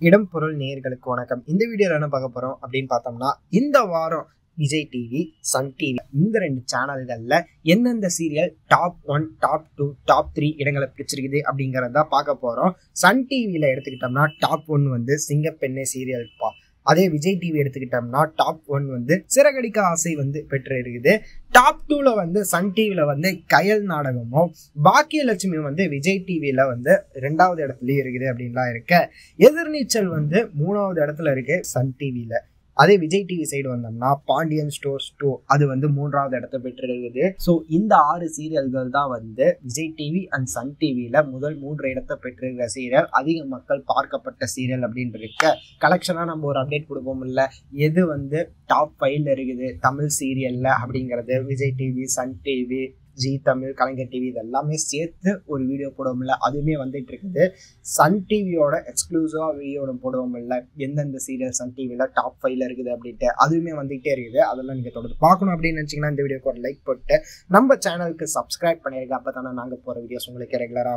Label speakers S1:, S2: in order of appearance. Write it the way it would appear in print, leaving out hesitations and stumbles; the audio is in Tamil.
S1: இடம் பொருள் நேயர்களுக்கு வணக்கம். இந்த வீடியோல என்ன பார்க்க போறோம் அப்படின்னு பார்த்தோம்னா, இந்த வாரம் விஜய் டிவி, சன் டிவி இந்த 2 சேனல்கள்ல எந்தெந்த சீரியல் டாப் 1, டாப் 2, டாப் 3 இடங்களை பிடிச்சிருக்குது அப்படிங்கறத பார்க்க போறோம். சன் டிவில எடுத்துக்கிட்டோம்னா டாப் 1 வந்து சிங்கப்பெண்ணே சீரியல் பா. அதே விஜய் டிவி எடுத்துக்கிட்டோம்னா டாப் 1 வந்து சிறகடிக்க ஆசை வந்து பெற்று இருக்குது. டாப் 2ல வந்து சன் டிவில வந்து கயல் நாடகமும், பாக்கியலட்சுமி வந்து விஜய் டிவில வந்து 2வது இடத்துலயும் இருக்குது அப்படின்லாம் இருக்கு. எதிர்நீச்சல் வந்து 3வது இடத்துல இருக்கு சன் டிவில. அதே விஜய் டிவி சைடு வந்தோம்னா பாண்டியன் ஸ்டோர்ஸ் 2 அது வந்து 3வது இடத்தை பெற்றிருக்குது. ஸோ இந்த 6 சீரியல்கள் தான் வந்து விஜய் டிவி அண்ட் சன் டிவியில முதல் 3 இடத்தை பெற்றிருக்கிற சீரியல், அதிக மக்கள் பார்க்கப்பட்ட சீரியல் அப்படின்னு இருக்க. கலெக்ஷனா நம்ம ஒரு அப்டேட் கொடுப்போம் இல்ல, எது வந்து டாப் 5ல இருக்குது தமிழ் சீரியல்ல அப்படிங்கிறது Vijay TV, sun TV, Zee Tamil, Kalaignar TV இதெல்லாமே சேர்த்து ஒரு வீடியோ போடுவோம் இல்லை, அதுவுமே வந்துட்டு இருக்குது. சன் டிவியோட எக்ஸ்க்ளூசிவா வீடியோ போடுவோம் இல்லை, எந்தெந்த சீரியல் சன் டிவியில் டாப் 5ல இருக்குது அப்படின்ட்டு அதுவுமே வந்துகிட்டே இருக்குது. அதெல்லாம் நீங்கள் தொடர்ந்து பார்க்கணும் அப்படின்னு நினச்சிங்கன்னா இந்த வீடியோக்கு ஒரு லைக் போட்டு நம்ம சேனலுக்கு சப்ஸ்கிரைப் பண்ணிருங்க. அப்போ தானே நாங்கள் போகிற வீடியோஸ் உங்களுக்கு ரெகுலராக